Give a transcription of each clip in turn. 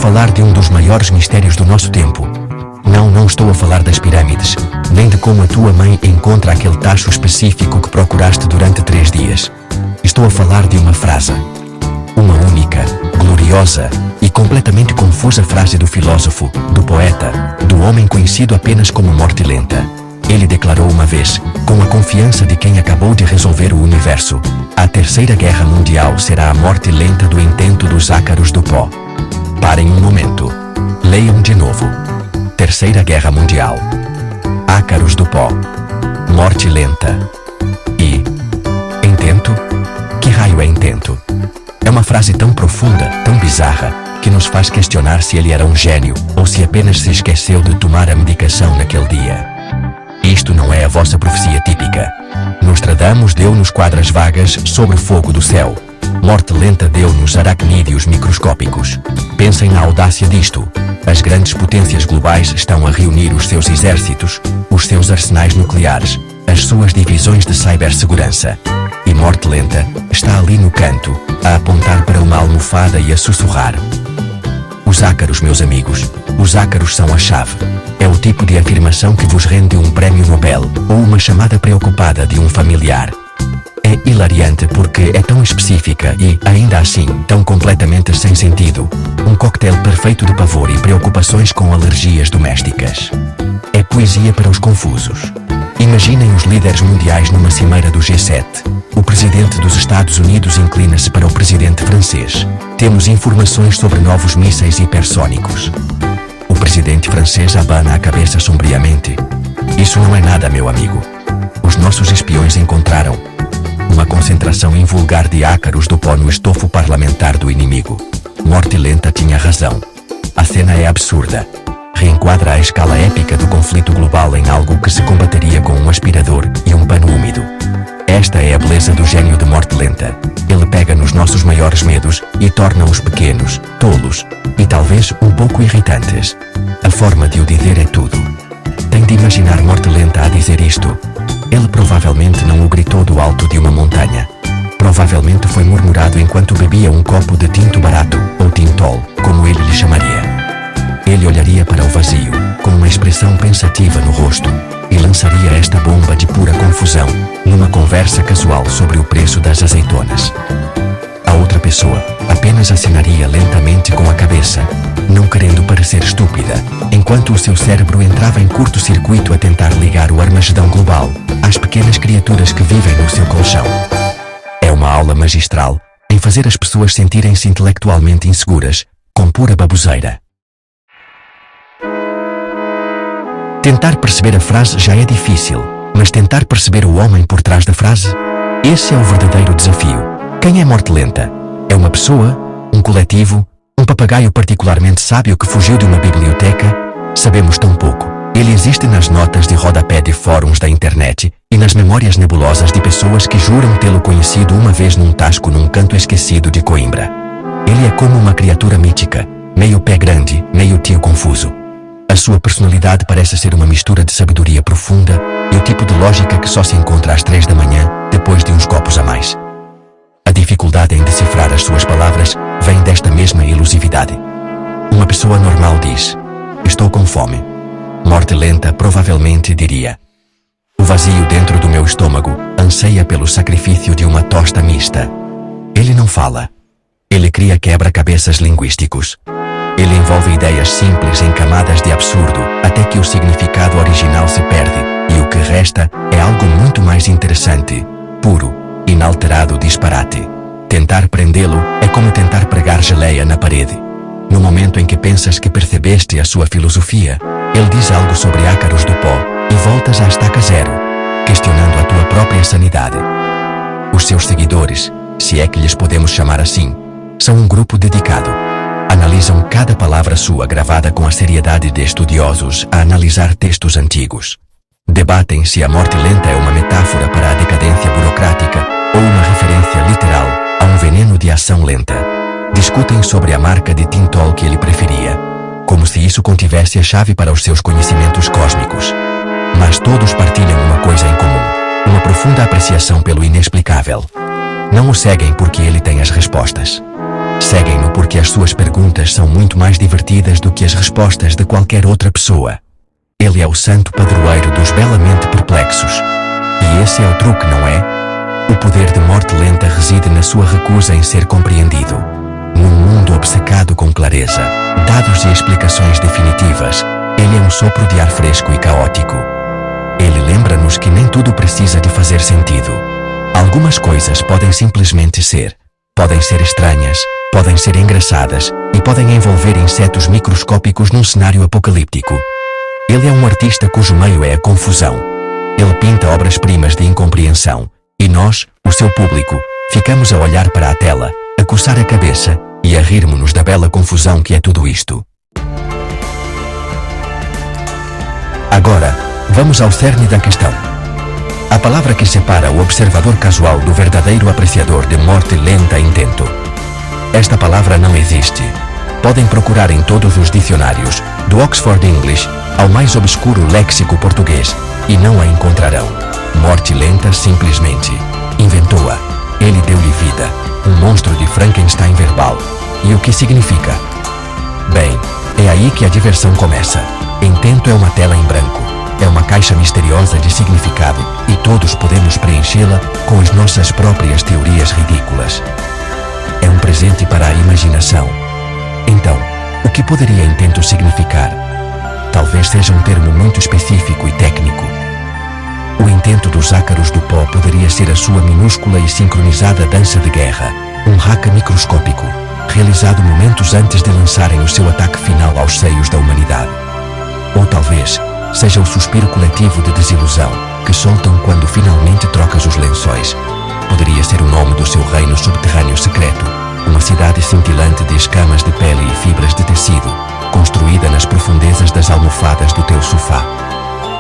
falar de um dos maiores mistérios do nosso tempo. Não estou a falar das pirâmides, nem de como a tua mãe encontra aquele tacho específico que procuraste durante 3 dias. Estou a falar de uma frase. Uma única, gloriosa e completamente confusa frase do filósofo, do poeta, do homem conhecido apenas como Morte Lenta. Ele declarou uma vez, com a confiança de quem acabou de resolver o universo: a Terceira Guerra Mundial será a morte lenta do intento dos ácaros do pó. Parem um momento. Leiam de novo. Terceira Guerra Mundial. Ácaros do pó. Morte lenta. E... intento? Que raio é intento? É uma frase tão profunda, tão bizarra, que nos faz questionar se ele era um gênio ou se apenas se esqueceu de tomar a medicação naquele dia. Isto não é a vossa profecia típica. Nostradamus deu-nos quadras vagas sobre o fogo do céu. Morte Lenta deu-nos aracnídeos microscópicos. Pensem na audácia disto. As grandes potências globais estão a reunir os seus exércitos, os seus arsenais nucleares, as suas divisões de cibersegurança. E Morte Lenta está ali no canto, a apontar para uma almofada e a sussurrar. Os ácaros, meus amigos, os ácaros são a chave. É o tipo de afirmação que vos rende um prémio Nobel ou uma chamada preocupada de um familiar. É hilariante porque é tão específica e, ainda assim, tão completamente sem sentido. Um coquetel perfeito de pavor e preocupações com alergias domésticas. É poesia para os confusos. Imaginem os líderes mundiais numa cimeira do G7. O presidente dos Estados Unidos inclina-se para o presidente francês. Temos informações sobre novos mísseis hipersônicos. O presidente francês abana a cabeça sombriamente. Isso não é nada, meu amigo. Os nossos espiões encontraram uma concentração invulgar de ácaros do pó no estofo parlamentar do inimigo. Morte Lenta tinha razão. A cena é absurda. Reenquadra a escala épica do conflito global em algo que se combateria com um aspirador e um pano úmido. Esta é a beleza do gênio de Morte Lenta. Ele pega nos nossos maiores medos e torna-os pequenos, tolos e talvez um pouco irritantes. A forma de o dizer é tudo. Tem de imaginar Morte Lenta a dizer isto. Ele provavelmente não o gritou do alto de uma montanha. Provavelmente foi murmurado enquanto bebia um copo de tinto barato, ou tintol, como ele lhe chamaria. Ele olharia para o vazio, com uma expressão pensativa no rosto, e lançaria esta bomba de pura confusão, numa conversa casual sobre o preço das azeitonas. A outra pessoa apenas assinaria lentamente com a cabeça, não querendo parecer estúpida, enquanto o seu cérebro entrava em curto-circuito a tentar ligar o Armagedão global às pequenas criaturas que vivem no seu colchão. É uma aula magistral em fazer as pessoas sentirem-se intelectualmente inseguras, com pura baboseira. Tentar perceber a frase já é difícil, mas tentar perceber o homem por trás da frase? Esse é o verdadeiro desafio. Quem é Morte Lenta? É uma pessoa? Um coletivo? Um papagaio particularmente sábio que fugiu de uma biblioteca? Sabemos tão pouco. Ele existe nas notas de rodapé de fóruns da internet e nas memórias nebulosas de pessoas que juram tê-lo conhecido uma vez num tasco num canto esquecido de Coimbra. Ele é como uma criatura mítica, meio pé grande, meio tio confuso. A sua personalidade parece ser uma mistura de sabedoria profunda e o tipo de lógica que só se encontra às 3 da manhã, depois de uns copos a mais. A dificuldade em decifrar as suas palavras vem desta mesma elusividade. Uma pessoa normal diz: estou com fome. Morte Lenta provavelmente diria: o vazio dentro do meu estômago anseia pelo sacrifício de uma tosta mista. Ele não fala. Ele cria quebra-cabeças linguísticos. Ele envolve ideias simples em camadas de absurdo até que o significado original se perde e o que resta é algo muito mais interessante, puro, inalterado disparate. Tentar prendê-lo é como tentar pregar geleia na parede. No momento em que pensas que percebeste a sua filosofia, ele diz algo sobre ácaros do pó e voltas à estaca zero, questionando a tua própria sanidade. Os seus seguidores, se é que lhes podemos chamar assim, são um grupo dedicado. Analisam cada palavra sua gravada com a seriedade de estudiosos a analisar textos antigos. Debatem se a morte lenta é uma metáfora para a decadência burocrática ou uma referência literal a um veneno de ação lenta. Discutem sobre a marca de tintol que ele preferia, como se isso contivesse a chave para os seus conhecimentos cósmicos. Mas todos partilham uma coisa em comum: uma profunda apreciação pelo inexplicável. Não o seguem porque ele tem as respostas. Seguem-no porque as suas perguntas são muito mais divertidas do que as respostas de qualquer outra pessoa. Ele é o santo padroeiro dos belamente perplexos. E esse é o truque, não é? O poder de morte lenta reside na sua recusa em ser compreendido. Num mundo obcecado com clareza, dados e explicações definitivas, ele é um sopro de ar fresco e caótico. Ele lembra-nos que nem tudo precisa de fazer sentido. Algumas coisas podem simplesmente ser. Podem ser estranhas, podem ser engraçadas e podem envolver insetos microscópicos num cenário apocalíptico. Ele é um artista cujo meio é a confusão. Ele pinta obras-primas de incompreensão. E nós, o seu público, ficamos a olhar para a tela, a coçar a cabeça e a rir-nos da bela confusão que é tudo isto. Agora, vamos ao cerne da questão. A palavra que separa o observador casual do verdadeiro apreciador de morte lenta intento. Esta palavra não existe. Podem procurar em todos os dicionários, do Oxford English ao mais obscuro léxico português, e não a encontrarão. Morte lenta simplesmente inventou-a. Ele deu-lhe vida, um monstro de Frankenstein verbal. E o que significa? Bem, é aí que a diversão começa. Intento é uma tela em branco. É uma caixa misteriosa de significado e todos podemos preenchê-la com as nossas próprias teorias ridículas. É um presente para a imaginação. Então, o que poderia intento significar? Talvez seja um termo muito específico e técnico. O intento dos ácaros do pó poderia ser a sua minúscula e sincronizada dança de guerra, um haka microscópico, realizado momentos antes de lançarem o seu ataque final aos seios da humanidade. Ou talvez seja o suspiro coletivo de desilusão que soltam quando finalmente trocas os lençóis. Poderia ser o nome do seu reino subterrâneo secreto, uma cidade cintilante de escamas de pele e fibras de tecido, construída nas profundezas das almofadas do teu sofá.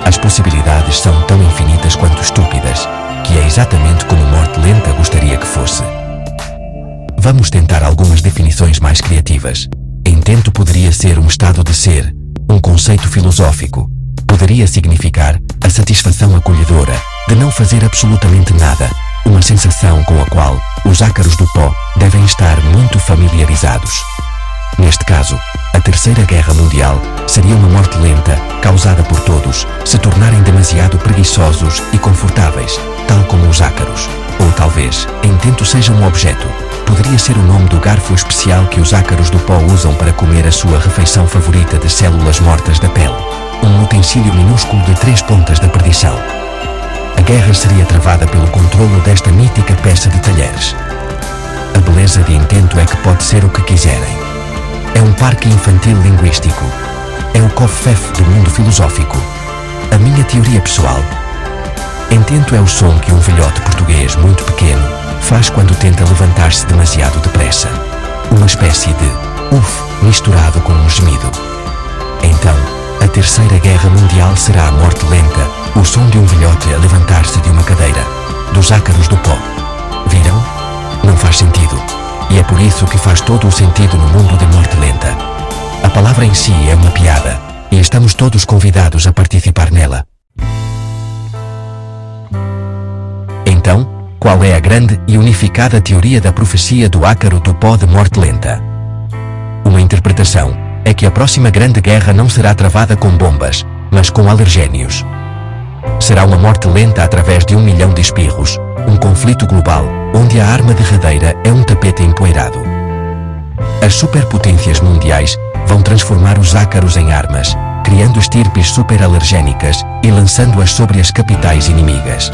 As possibilidades são tão infinitas quanto estúpidas, que é exatamente como morte lenta gostaria que fosse. Vamos tentar algumas definições mais criativas. Intento poderia ser um estado de ser, um conceito filosófico. Poderia significar a satisfação acolhedora de não fazer absolutamente nada, uma sensação com a qual os ácaros do pó devem estar muito familiarizados. Neste caso, a Terceira Guerra Mundial seria uma morte lenta causada por todos se tornarem demasiado preguiçosos e confortáveis, tal como os ácaros. Ou talvez, intento seja um objeto. Poderia ser o nome do garfo especial que os ácaros do pó usam para comer a sua refeição favorita de células mortas da pele. Um utensílio minúsculo de 3 pontas da perdição. A guerra seria travada pelo controlo desta mítica peça de talheres. A beleza de intento é que pode ser o que quiserem. É um parque infantil linguístico. É o COFEF do mundo filosófico. A minha teoria pessoal. Intento é o som que um velhote português muito pequeno faz quando tenta levantar-se demasiado depressa. Uma espécie de uf misturado com um gemido. Então, a Terceira Guerra Mundial será a morte lenta, o som de um velhote a levantar-se de uma cadeira, dos ácaros do pó. Viram? Não faz sentido. E é por isso que faz todo o sentido no mundo de morte lenta. A palavra em si é uma piada, e estamos todos convidados a participar nela. Então, qual é a grande e unificada teoria da profecia do ácaro do pó de morte lenta? Uma interpretação é que a próxima grande guerra não será travada com bombas, mas com alergénios. Será uma morte lenta através de 1 milhão de espirros, um conflito global, onde a arma derradeira é um tapete empoeirado. As superpotências mundiais vão transformar os ácaros em armas, criando estirpes superalergénicas e lançando-as sobre as capitais inimigas.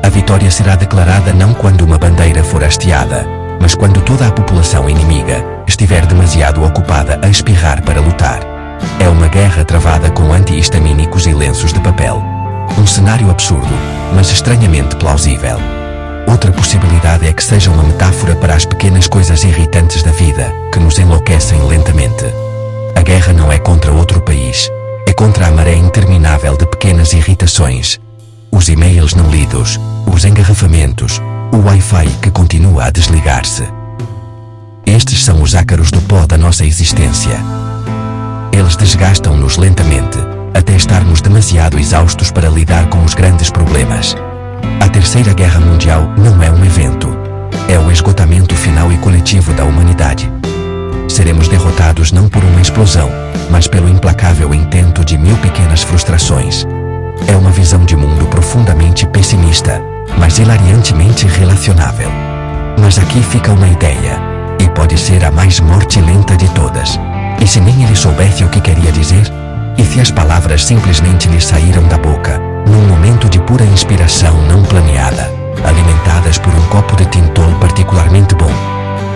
A vitória será declarada não quando uma bandeira for hasteada, mas quando toda a população inimiga estiver demasiado ocupada a espirrar para lutar. É uma guerra travada com antihistamínicos e lenços de papel. Um cenário absurdo, mas estranhamente plausível. Outra possibilidade é que seja uma metáfora para as pequenas coisas irritantes da vida, que nos enlouquecem lentamente. A guerra não é contra outro país, é contra a maré interminável de pequenas irritações. Os e-mails não lidos, os engarrafamentos, o Wi-Fi que continua a desligar-se. Estes são os ácaros do pó da nossa existência. Eles desgastam-nos lentamente, até estarmos demasiado exaustos para lidar com os grandes problemas. A Terceira Guerra Mundial não é um evento. É o esgotamento final e coletivo da humanidade. explosão, mas pelo implacável intento de 1000 pequenas frustrações. É uma visão de mundo profundamente pessimista, mas hilariantemente relacionável. Mas aqui fica uma ideia, e pode ser a mais morte lenta de todas. E se nem ele soubesse o que queria dizer? E se as palavras simplesmente lhe saíram da boca, num momento de pura inspiração não planeada, alimentadas por um copo de Tintol particularmente bom?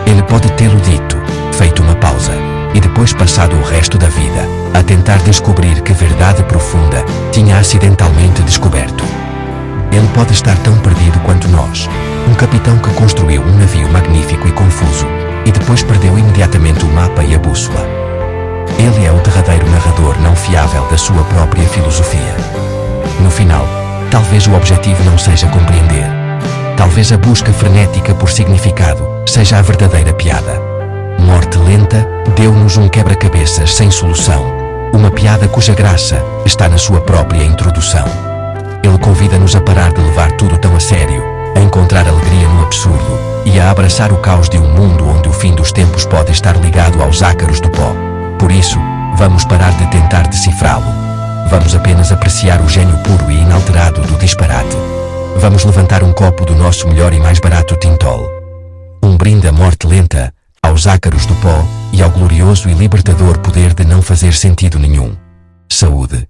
Ele pode tê-lo dito, feito uma pausa, e depois passado o resto da vida a tentar descobrir que verdade profunda tinha acidentalmente descoberto. Ele pode estar tão perdido quanto nós, um capitão que construiu um navio magnífico e confuso, e depois perdeu imediatamente o mapa e a bússola. Ele é o derradeiro narrador não fiável da sua própria filosofia. No final, talvez o objetivo não seja compreender. Talvez a busca frenética por significado seja a verdadeira piada. Morte Lenta deu-nos um quebra-cabeças sem solução, uma piada cuja graça está na sua própria introdução. Ele convida-nos a parar de levar tudo tão a sério, a encontrar alegria no absurdo e a abraçar o caos de um mundo onde o fim dos tempos pode estar ligado aos ácaros do pó. Por isso, vamos parar de tentar decifrá-lo. Vamos apenas apreciar o gênio puro e inalterado do disparate. Vamos levantar um copo do nosso melhor e mais barato Tintol. Um brinde à morte lenta, aos ácaros do pó e ao glorioso e libertador poder de não fazer sentido nenhum. Saúde.